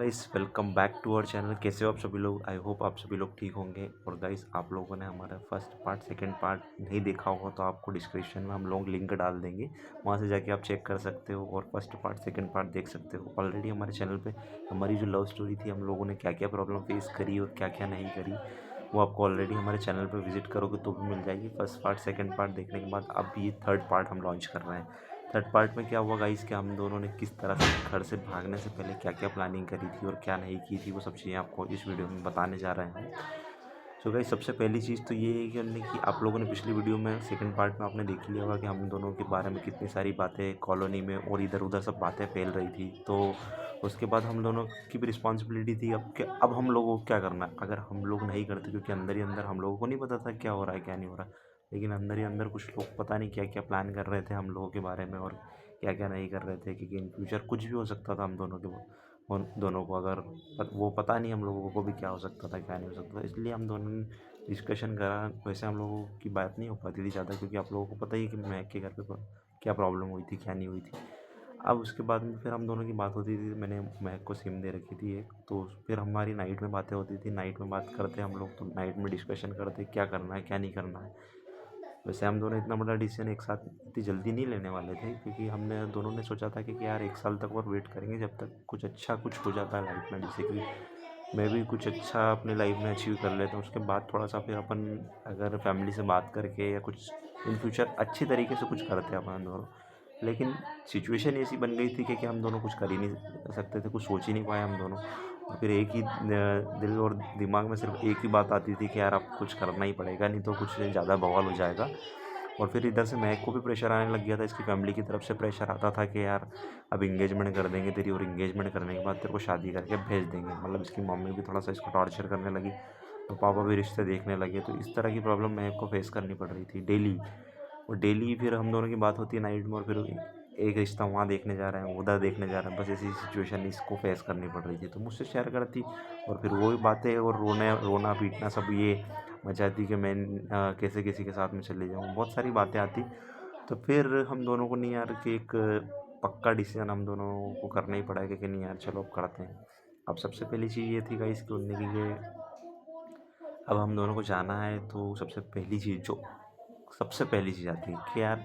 Guys welcome back to our channel. कैसे हो आप सभी लोग? आई होप आप सभी लोग ठीक होंगे। और गाइस आप लोगों ने हमारा फर्स्ट पार्ट सेकंड पार्ट नहीं देखा होगा तो आपको डिस्क्रिप्शन में हम लोग लिंक डाल देंगे, वहाँ से जाके आप चेक कर सकते हो और फर्स्ट पार्ट सेकंड पार्ट देख सकते हो। ऑलरेडी हमारे चैनल पे हमारी जो लव स्टोरी थी, हम लोगों ने क्या क्या प्रॉब्लम फेस करी और क्या क्या नहीं करी, वो आपको ऑलरेडी हमारे चैनल पर विजिट करोगे तो भी मिल जाएगी। फर्स्ट पार्ट सेकंड पार्ट देखने के बाद अब ये थर्ड पार्ट हम लॉन्च कर रहे हैं। थर्ड पार्ट में क्या हुआ गाइस कि हम दोनों ने किस तरह से घर से भागने से पहले क्या क्या प्लानिंग करी थी और क्या नहीं की थी, वो सब चीज़ें आपको इस वीडियो में बताने जा रहे हैं। सो गाइस सबसे पहली चीज़ तो ये है कि हमने कि आप लोगों ने पिछली वीडियो में सेकंड पार्ट में आपने देख लिया होगा कि हम दोनों के बारे में कितनी सारी बातें कॉलोनी में और इधर उधर सब बातें फैल रही थी। तो उसके बाद हम दोनों की भी रिस्पॉन्सिबिलिटी थी अब हम लोगों को क्या करना है। अगर हम लोग नहीं करते, क्योंकि अंदर ही अंदर हम लोगों को नहीं पता था क्या हो रहा है क्या नहीं हो रहा, लेकिन अंदर ही अंदर कुछ लोग पता नहीं क्या क्या प्लान कर रहे थे हम लोगों के बारे में और क्या क्या नहीं कर रहे थे, क्योंकि इन फ्यूचर कुछ भी हो सकता था हम दोनों के उन दोनों को। अगर वो पता नहीं हम लोगों को भी क्या हो सकता था क्या नहीं हो सकता था, इसलिए हम दोनों ने डिस्कशन करा। वैसे हम लोगों की बात नहीं हो पाती थी ज़्यादा, क्योंकि आप लोगों को पता ही है कि महक के घर पे क्या प्रॉब्लम हुई थी क्या नहीं हुई थी। अब उसके बाद में फिर हम दोनों की बात होती थी। मैंने महक को सिम दे रखी थी एक, तो फिर हमारी नाइट में बातें होती थी। नाइट में बात करते हम लोग, तो नाइट में डिस्कशन करते क्या करना है क्या नहीं करना है। वैसे हम दोनों इतना बड़ा डिसीजन एक साथ इतनी जल्दी नहीं लेने वाले थे, क्योंकि हमने दोनों ने सोचा था कि यार 1 साल तक और वेट करेंगे जब तक कुछ अच्छा कुछ हो जाता है लाइफ में। जैसे कि मैं भी कुछ अच्छा अपनी लाइफ में अचीव कर लेता हूँ, उसके बाद थोड़ा सा फिर अपन अगर फैमिली से बात करके या कुछ इन फ्यूचर अच्छी तरीके से कुछ करते हैं अपन दोनों। लेकिन सिचुएशन ऐसी बन गई थी कि हम दोनों कुछ कर ही नहीं सकते थे, कुछ सोच ही नहीं पाए हम दोनों। और फिर एक ही दिल और दिमाग में सिर्फ एक ही बात आती थी कि यार अब कुछ करना ही पड़ेगा, नहीं तो कुछ ज़्यादा बवाल हो जाएगा। और फिर इधर से महक को भी प्रेशर आने लग गया था, इसकी फैमिली की तरफ से प्रेशर आता था कि यार अब इंगेजमेंट कर देंगे तेरी, और इंगेजमेंट करने के बाद तेरे को शादी करके भेज देंगे। मतलब इसकी मम्मी भी थोड़ा सा इसको टॉर्चर करने लगी, तो पापा भी रिश्ते देखने लगे। तो इस तरह की प्रॉब्लम महक को फेस करनी पड़ रही थी डेली। और डेली फिर हम दोनों की बात होती है नाइट में, और फिर एक रिश्ता वहाँ देखने जा रहे हैं उधर देखने जा रहे हैं, बस ऐसी सिचुएशन इसको फेस करनी पड़ रही थी। तो मुझसे शेयर करती और फिर वही बातें और रोना पीटना सब ये मचाती कि मैं कैसे किसी के साथ में चले जाऊँ, बहुत सारी बातें आती। तो फिर हम दोनों को नहीं यार कि एक पक्का डिसीजन हम दोनों को करना ही पड़ा कि नहीं यार चलो अब करते हैं। अब सबसे पहली चीज़ ये थी गाइस कि उन्होंने कि अब हम दोनों को जाना है, तो सबसे पहली चीज़ जो सबसे पहली चीज़ आती है कि यार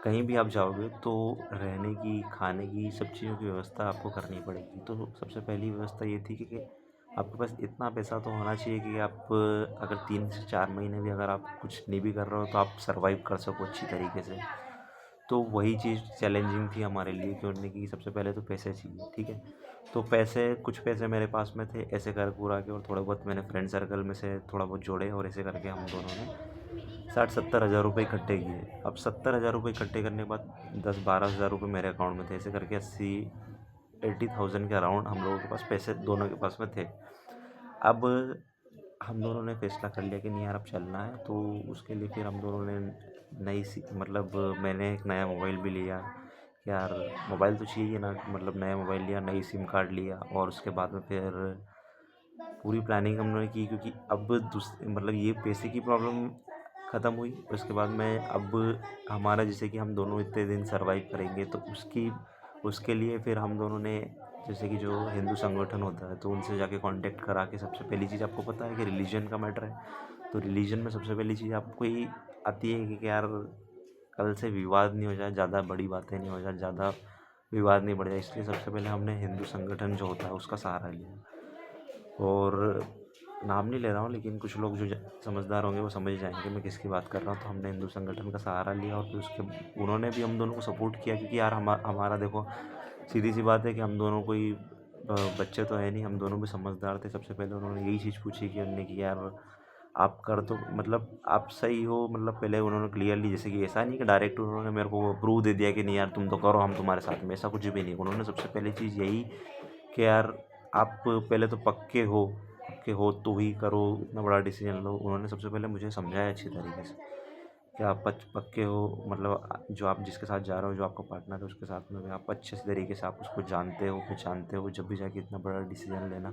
कहीं भी आप जाओगे तो रहने की खाने की सब चीज़ों की व्यवस्था आपको करनी पड़ेगी। तो सबसे पहली व्यवस्था ये थी कि आपके पास इतना पैसा तो होना चाहिए कि आप अगर 3 से 4 महीने भी अगर आप कुछ नहीं भी कर रहे हो तो आप सर्वाइव कर सको अच्छी तरीके से। तो वही चीज़ चैलेंजिंग थी हमारे लिए कि उन्होंने की सबसे पहले तो पैसे चाहिए, ठीक है। तो पैसे कुछ पैसे मेरे पास में थे, ऐसे कर पूरा के, और थोड़ा बहुत मैंने फ्रेंड सर्कल में से थोड़ा बहुत जोड़े, और ऐसे करके हम दोनों ने 60-70 हज़ार रुपये इकट्ठे किए। अब 70 हज़ार रुपये इकट्ठे करने के बाद 10-12 हज़ार रुपये मेरे अकाउंट में थे, ऐसे करके 80-80,000 के अराउंड हम लोगों के पास पैसे दोनों के पास में थे। अब हम दोनों ने फैसला कर लिया कि नहीं यार अब चलना है, तो उसके लिए फिर हम दोनों ने नई सी मतलब मैंने एक नया मोबाइल भी लिया। यार मोबाइल तो चाहिए ना, मतलब नया मोबाइल लिया, नई सिम कार्ड लिया, और उसके बाद में फिर पूरी प्लानिंग हम लोगों ने की, क्योंकि अब मतलब ये पैसे की प्रॉब्लम ख़त्म हुई। उसके बाद में अब हमारा जैसे कि हम दोनों इतने दिन सर्वाइव करेंगे, तो उसके लिए फिर हम दोनों ने जैसे कि जो हिंदू संगठन होता है तो उनसे जाके कांटेक्ट करा के, सबसे पहली चीज़ आपको पता है कि रिलीजन का मैटर है। तो रिलीजन में सबसे पहली चीज़ आपको ही आती है कि यार कल से विवाद नहीं हो जाए, ज़्यादा बड़ी बातें नहीं हो जाए, ज़्यादा विवाद नहीं बढ़ जाए, इसलिए सबसे पहले हमने हिंदू संगठन जो होता है उसका सहारा लिया। और नाम नहीं ले रहा हूँ, लेकिन कुछ लोग जो समझदार होंगे वो समझ जाएंगे मैं किसकी बात कर रहा हूँ। तो हमने हिंदू संगठन का सहारा लिया, और फिर उसके उन्होंने भी हम दोनों को सपोर्ट किया, क्योंकि यार हमारा देखो सीधी सी बात है कि हम दोनों कोई बच्चे तो है नहीं, हम दोनों भी समझदार थे। सबसे पहले उन्होंने यही चीज़ पूछी कि उन्होंने कि यार आप कर तो मतलब आप सही हो, मतलब पहले उन्होंने क्लियरली, जैसे कि ऐसा नहीं कि डायरेक्ट उन्होंने मेरे को प्रूव दे दिया कि नहीं यार तुम तो करो हम तुम्हारे साथ में, ऐसा कुछ भी नहीं। उन्होंने सबसे पहली चीज़ यही कि यार आप पहले तो पक्के हो तो ही करो, इतना बड़ा डिसीजन लो। उन्होंने सबसे पहले मुझे समझाया अच्छी तरीके से कि आप पक्के हो, मतलब जो आप जिसके साथ जा रहे हो, जो आपका पार्टनर है उसके साथ में भी आप अच्छे से तरीके से आप उसको जानते हो पहचानते हो, जब भी जाके इतना बड़ा डिसीजन लेना।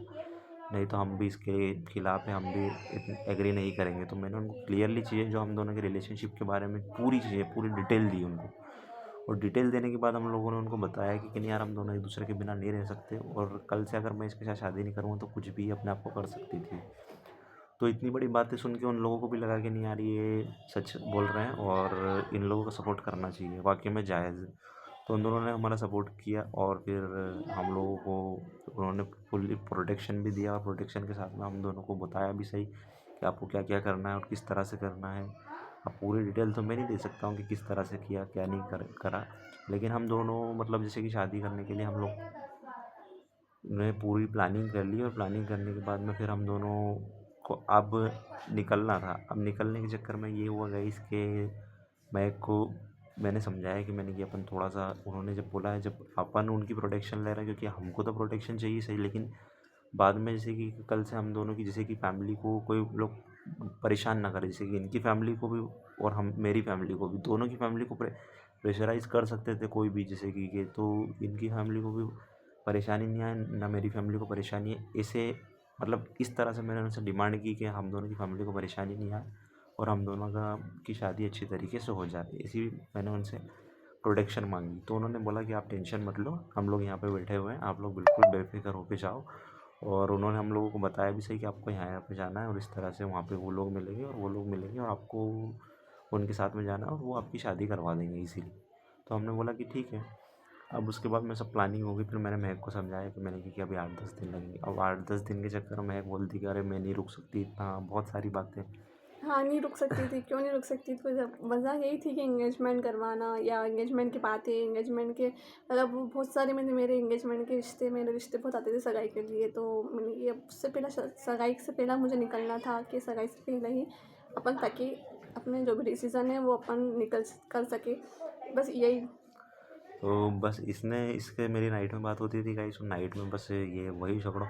नहीं तो हम भी इसके खिलाफ हैं, हम भी एग्री नहीं करेंगे। तो मैंने उनको क्लियरली चीज़ें जो हम दोनों के रिलेशनशिप के बारे में पूरी चीज़ें पूरी डिटेल दी उनको। और डिटेल देने के बाद हम लोगों ने उनको बताया कि नहीं यार, हम दोनों एक दूसरे के बिना नहीं रह सकते, और कल से अगर मैं इसके साथ शादी नहीं करूँगा तो कुछ भी अपने आप को कर सकती थी। तो इतनी बड़ी बातें सुन के उन लोगों को भी लगा कि नहीं यार, ये सच बोल रहे हैं और इन लोगों को सपोर्ट करना चाहिए, वाकई में जायज़ है। तो उन दोनों ने हमारा सपोर्ट किया और फिर हम लोगों को उन्होंने फुल्ली प्रोटेक्शन भी दिया, और प्रोटेक्शन के साथ में हम दोनों को बताया भी सही कि आपको क्या क्या करना है और किस तरह से करना है। अब पूरी डिटेल तो मैं नहीं दे सकता हूँ कि किस तरह से किया, क्या नहीं करा, लेकिन हम दोनों मतलब जैसे कि शादी करने के लिए हम लोग ने पूरी प्लानिंग कर ली, और प्लानिंग करने के बाद में फिर हम दोनों को अब निकलना था। अब निकलने के चक्कर में ये हुआ गाइस कि महक को मैंने समझाया कि मैंने कि अपन थोड़ा सा, उन्होंने जब बोला है जब अपन उनकी प्रोटेक्शन ले रहे हैं, क्योंकि हमको तो प्रोटेक्शन चाहिए सही, लेकिन बाद में जैसे कि कल से हम दोनों की जैसे कि फैमिली को कोई लोग परेशान ना करे, जैसे कि इनकी फैमिली को भी और हम मेरी फैमिली को भी, दोनों की फैमिली को प्रेशराइज़ कर सकते थे कोई भी, जैसे कि तो इनकी फैमिली को भी परेशानी नहीं आए, ना मेरी फैमिली को परेशानी है। इसे मतलब इस तरह से मैंने उनसे डिमांड की कि हम दोनों की फैमिली को परेशानी नहीं आए और हम दोनों का की शादी अच्छी तरीके से हो जाए, इसी मैंने उनसे प्रोटेक्शन मांगी। तो उन्होंने बोला कि आप टेंशन मत लो, हम लोग यहाँ पे बैठे हुए हैं, आप लोग बिल्कुल बेफिक्र होके जाओ। और उन्होंने हम लोगों को बताया भी सही कि आपको यहाँ पे जाना है और इस तरह से वहाँ पे वो लोग मिलेंगे और वो लोग मिलेंगे और आपको उनके साथ में जाना है और वो आपकी शादी करवा देंगे इजीली। तो हमने बोला कि ठीक है। अब उसके बाद में सब प्लानिंग हो गई, फिर मैंने महक को समझाया कि मैंने कि अभी 8-10 दिन लगेंगे। अब 8-10 दिन के चक्कर में महक बोलती कि अरे मैं नहीं रुक सकती इतना, बहुत सारी बातें। हाँ, नहीं रुक सकती थी, क्यों नहीं रुक सकती थी? वजह यही थी कि एंगेजमेंट करवाना या एंगेजमेंट की बातें, एंगेजमेंट के मतलब वो बहुत सारे मेरे एंगेजमेंट के रिश्ते, मेरे रिश्ते बहुत आते थे सगाई के लिए। तो मैंने ये उससे पहले सगाई से पहले मुझे निकलना था कि सगाई से पहले ही अपन, ताकि अपने जो भी डिसीज़न है वो अपन निकल कर सके, बस यही। तो बस इसके मेरी नाइट में बात होती थी गाइस, नाइट में बस ये वही झगड़ो,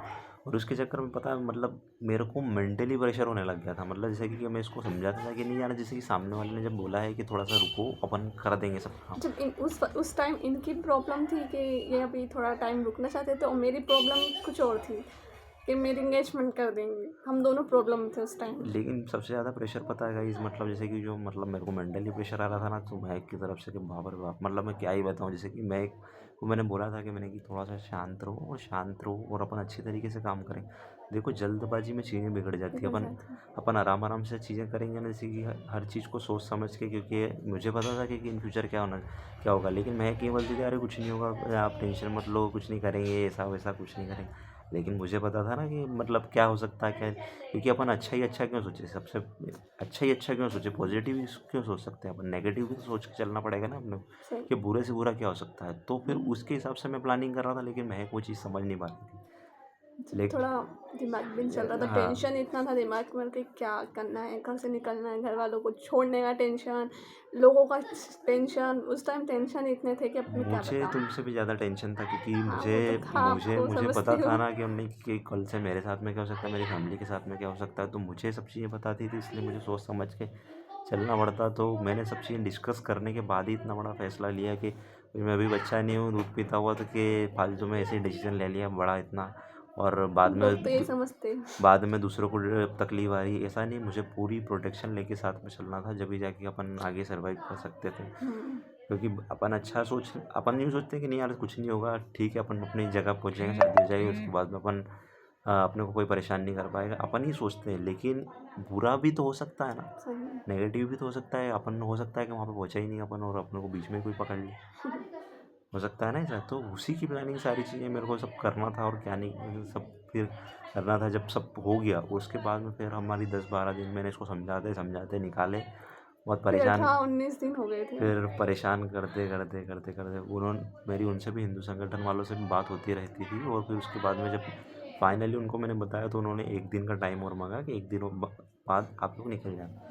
और उसके चक्कर में पता है मतलब मेरे को मेंटली प्रेशर होने लग गया था। मतलब जैसे कि मैं इसको समझाता था कि नहीं यार, जैसे कि सामने वाले ने जब बोला है कि थोड़ा सा रुको, अपन कर देंगे सब काम। जब उस टाइम इनकी प्रॉब्लम थी कि ये अभी थोड़ा टाइम रुकना चाहते थे, और मेरी प्रॉब्लम कुछ और थी कि मेरी एंगेजमेंट कर देंगे। हम दोनों प्रॉब्लम थे उस टाइम। लेकिन सबसे ज़्यादा प्रेशर पता है गाइस, मतलब जैसे कि जो मतलब मेरे को मेंटली प्रेशर आ रहा था ना, तो महक की तरफ से कि बाप रे बाप, मतलब मैं क्या ही बताऊँ। जैसे कि महक को मैंने बोला था कि मैंने कि थोड़ा सा शांत रहो और अपन अच्छी तरीके से काम करें। देखो जल्दबाजी में चीज़ें बिगड़ जाती है, बिगड़ अपन जाती है। अपन आराम आराम से चीज़ें करेंगे ना, जैसे कि हर चीज़ को सोच समझ के, क्योंकि मुझे पता था कि इन फ्यूचर क्या होगा। लेकिन महक ये बोलती थी अरे कुछ नहीं होगा, आप टेंशन मत लो, कुछ नहीं करेंगे, ऐसा वैसा कुछ नहीं करेंगे। लेकिन मुझे पता था ना कि मतलब क्या हो सकता है, क्या, क्योंकि अपन अच्छा ही अच्छा क्यों सोचे, सबसे अच्छा ही अच्छा क्यों सोचे, पॉजिटिव ही क्यों सोच सकते हैं अपन, नेगेटिव भी तो सोच के चलना पड़ेगा ना अपने को, सही। कि बुरे से बुरा क्या हो सकता है। तो फिर उसके हिसाब से मैं प्लानिंग कर रहा था, लेकिन महक वो चीज़ समझ नहीं पा रही थी। थोड़ा लेकिन दिमाग भी नहीं चल रहा था, हाँ, टेंशन इतना था दिमाग में कि क्या करना है, घर से निकलना है, घर वालों को छोड़ने का टेंशन, लोगों का टेंशन। उस टाइम टेंशन इतने थे कि अब मैं क्या मुझे बताऊँ। तुमसे भी ज़्यादा टेंशन था, क्योंकि हाँ, मुझे वो तो था, मुझे आपको मुझे समझती पता था हूँ। ना कि हमने कि कल से मेरे साथ में क्या हो सकता है, मेरी फैमिली के साथ में क्या हो सकता है। तो मुझे सब चीज़ें बताती थी, इसलिए मुझे सोच समझ के चलना पड़ता। तो मैंने सब चीज़ें डिस्कस करने के बाद ही इतना बड़ा फैसला लिया कि मैं अभी बच्चा नहीं हूँ दूध पीता हुआ, तो कि फालतू में ऐसे ही डिसीजन ले लिया बड़ा इतना, और लोग तो यही समझते हैं। बाद में दूसरों को तकलीफ आ रही, ऐसा नहीं। मुझे पूरी प्रोटेक्शन लेके साथ में चलना था, जब भी जाके अपन आगे सर्वाइव कर सकते थे। हम्म। क्योंकि अपन नहीं सोचते कि नहीं यार कुछ नहीं होगा, ठीक है अपन अपनी जगह पहुँच जाएंगे, शादी हो जाएगी, उसके बाद में अपन अपने को कोई परेशान नहीं कर पाएगा, अपन ही सोचते हैं। लेकिन बुरा भी तो हो सकता है ना, सही है। नेगेटिव भी तो हो सकता है। अपन हो सकता है कि वहाँ पे पहुँचा ही नहीं अपन, और अपने को बीच में कोई पकड़ ले, हो सकता है ना ऐसा। तो उसी की प्लानिंग सारी चीज़ें मेरे को सब करना था, और क्या नहीं सब फिर करना था। जब सब हो गया उसके बाद में फिर हमारी 10-12 दिन मैंने इसको समझाते समझाते निकाले, बहुत फिर परेशान। 18-19 दिन हो गए थे। फिर परेशान करते करते करते करते उन्होंने मेरी उनसे भी, हिंदू संगठन वालों से भी बात होती रहती थी। और फिर उसके बाद में जब फाइनली उनको मैंने बताया, तो उन्होंने एक दिन का टाइम और मांगा कि एक दिन बाद आप लोग निकल जाना।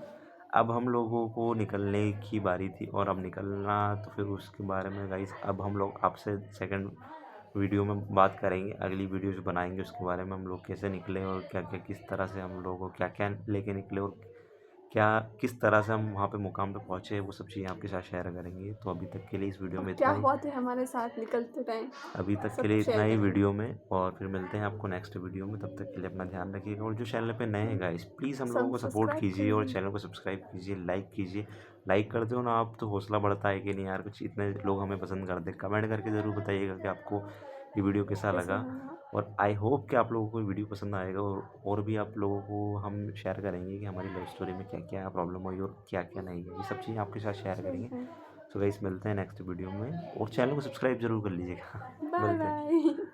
अब हम लोगों को निकलने की बारी थी, और अब निकलना, तो फिर उसके बारे में गाइस अब हम लोग आपसे सेकंड वीडियो में बात करेंगे, अगली वीडियो जो बनाएंगे उसके बारे में, हम लोग कैसे निकले और क्या क्या किस तरह से हम लोगों को क्या क्या लेके निकले और क्या किस तरह से हम वहाँ पे मुकाम पे पहुँचे, वो सब चीज़ें आपके साथ शेयर करेंगे। तो अभी तक के लिए इस वीडियो और में क्या इतना ही। हुआ थे हमारे साथ निकलते टाइम, अभी तक के सब लिए कुछ इतना शेयर ही करेंगे। वीडियो में, और फिर मिलते हैं आपको नेक्स्ट वीडियो में। तब तक के लिए अपना ध्यान रखिएगा, और जो चैनल पे नए हैं गाइस, प्लीज़ हम लोगों सब को सपोर्ट सब्सक्राइब कीजिए और कीजिए। चैनल को सब्सक्राइब कीजिए, लाइक कीजिए। लाइक करते हो ना आप तो हौसला बढ़ता है कि नहीं यार, कुछ इतने लोग हमें पसंद करते हैं। कमेंट करके ज़रूर बताइएगा कि आपको ये वीडियो कैसा कैसा लगा। लगा? और आई होप कि आप लोगों को वीडियो पसंद आएगा, और भी आप लोगों को हम शेयर करेंगे कि हमारी लव स्टोरी में क्या क्या प्रॉब्लम हुई और क्या क्या नहीं है, ये सब चीज़ें आपके साथ शेयर करेंगे। ठीक है। सो गाइस, मिलते हैं नेक्स्ट वीडियो में, और चैनल को सब्सक्राइब जरूर कर लीजिएगा। बाय मिलते हैं। बाय।